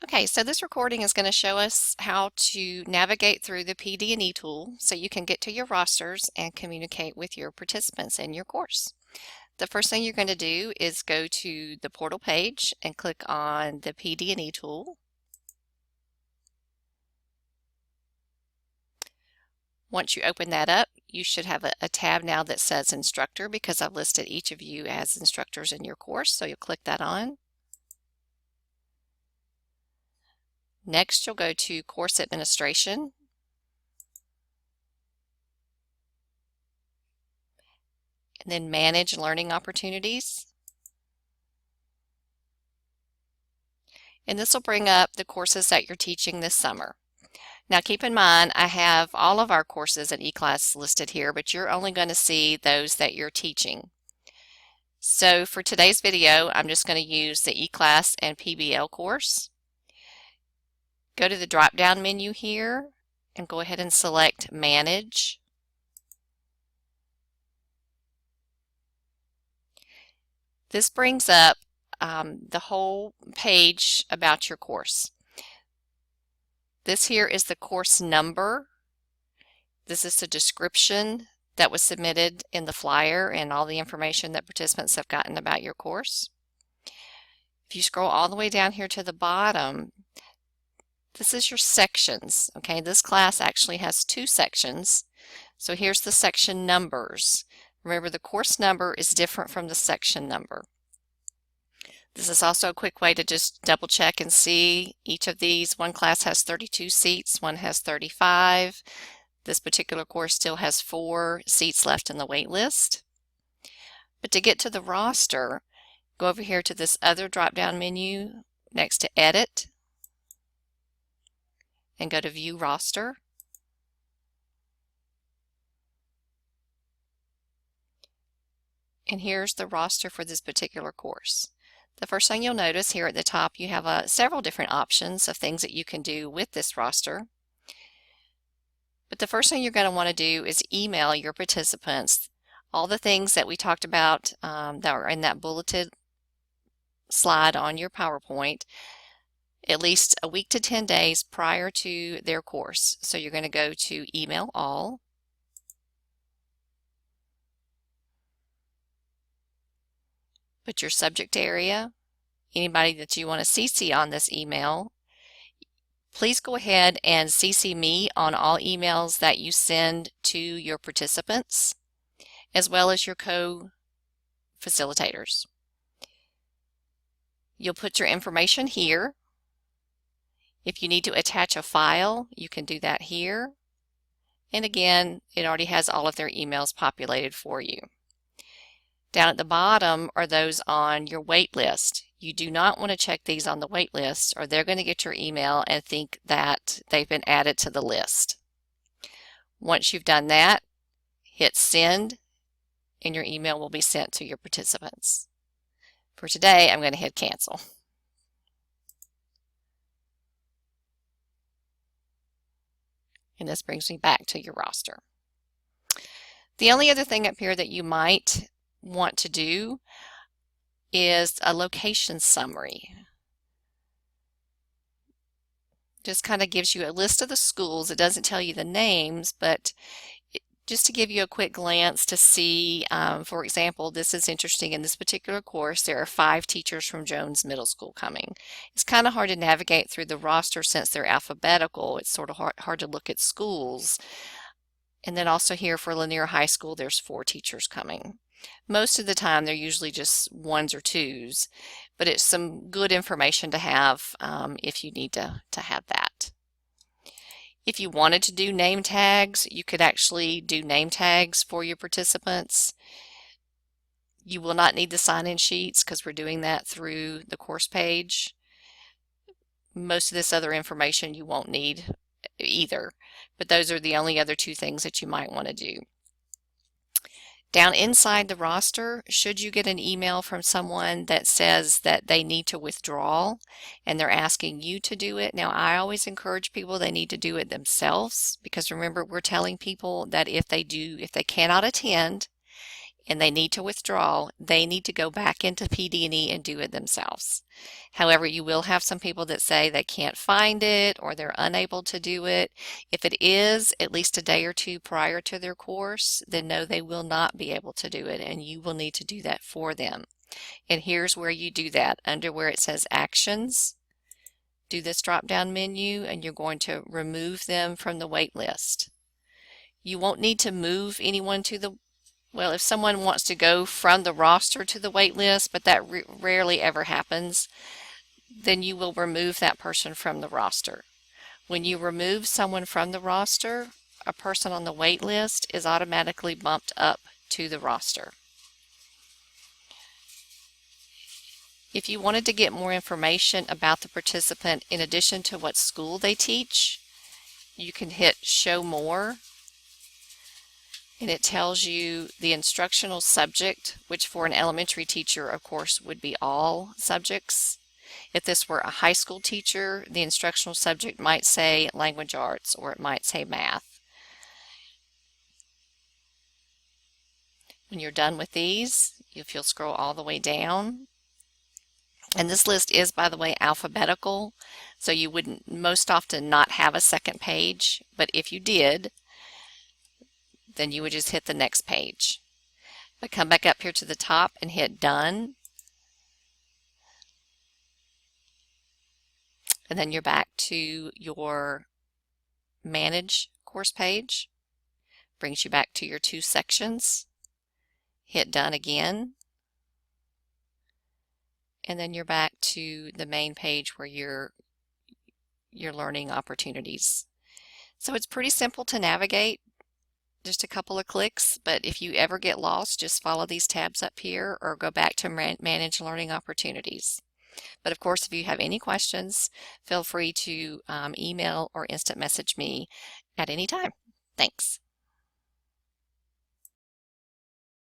Okay, so this recording is going to show us how to navigate through the PDE tool so you can get to your rosters and communicate with your participants in your course. The first thing you're going to do is go to the portal page and click on the PDE tool. Once you open that up, you should have a tab now that says Instructor because I've listed each of you as instructors in your course, so you'll click that on. Next, you'll go to Course Administration. And then Manage Learning Opportunities. And this will bring up the courses that you're teaching this summer. Now keep in mind, I have all of our courses in eClass listed here, but you're only going to see those that you're teaching. So for today's video, I'm just going to use the eClass and PBL course. Go to the drop-down menu here and go ahead and select Manage. This brings up the whole page about your course. This here is the course number. This is the description that was submitted in the flyer and all the information that participants have gotten about your course. If you scroll all the way down here to the bottom, this is your sections. Okay, this class actually has two sections. So here's the section numbers. Remember, the course number is different from the section number. This is also a quick way to just double check and see each of these. One class has 32 seats, one has 35. This particular course still has 4 seats left in the wait list. But to get to the roster, go over here to this other drop-down menu next to Edit and go to View Roster. And here's the roster for this particular course. The first thing you'll notice here at the top, you have several different options of things that you can do with this roster. But the first thing you're going to want to do is email your participants all the things that we talked about that are in that bulleted slide on your PowerPoint at least a week to 10 days prior to their course. So you're going to go to Email All. Put your subject area, anybody that you want to CC on this email. Please go ahead and CC me on all emails that you send to your participants, as well as your co-facilitators. You'll put your information here. If you need to attach a file, you can do that here. And again, it already has all of their emails populated for you. Down at the bottom are those on your wait list. You do not want to check these on the wait list or they're going to get your email and think that they've been added to the list. Once you've done that, hit send and your email will be sent to your participants. For today, I'm going to hit cancel. And this brings me back to your roster. The only other thing up here that you might want to do is a location summary. Just kind of gives you a list of the schools. It doesn't tell you the names, but just to give you a quick glance to see, for example, this is interesting. In this particular course, there are 5 teachers from Jones Middle School coming. It's kind of hard to navigate through the roster since they're alphabetical. It's sort of hard to look at schools. And then also here for Lanier High School, there's 4 teachers coming. Most of the time, they're usually just 1s or 2s, but it's some good information to have if you need to have that. If you wanted to do name tags, you could actually do name tags for your participants. You will not need the sign-in sheets because we're doing that through the course page. Most of this other information you won't need either, but those are the only other 2 things that you might want to do. Down inside the roster, should you get an email from someone that says that they need to withdraw and they're asking you to do it, now I always encourage people they need to do it themselves because remember we're telling people that if they cannot attend, and they need to withdraw, they need to go back into PD&E and do it themselves. However, you will have some people that say they can't find it or they're unable to do it. If it is at least a day or two prior to their course, then no, they will not be able to do it, and you will need to do that for them. And here's where you do that. Under where it says Actions, do this drop-down menu, and you're going to remove them from the wait list. You won't need to move anyone to the Well, if someone wants to go from the roster to the wait list, but that rarely ever happens, then you will remove that person from the roster. When you remove someone from the roster, a person on the wait list is automatically bumped up to the roster. If you wanted to get more information about the participant in addition to what school they teach, you can hit Show More, and it tells you the instructional subject, which for an elementary teacher, of course, would be all subjects. If this were a high school teacher, the instructional subject might say language arts, or it might say math. When you're done with these, if you'll scroll all the way down, and this list is, by the way, alphabetical, so you wouldn't most often not have a second page, but if you did, then you would just hit the next page. But come back up here to the top and hit Done. And then you're back to your Manage course page. Brings you back to your two sections. Hit Done again. And then you're back to the main page where your learning opportunities. So it's pretty simple to navigate. Just a couple of clicks, but if you ever get lost, just follow these tabs up here or go back to Manage Learning Opportunities. But of course, if you have any questions, feel free to email or instant message me at any time. Thanks.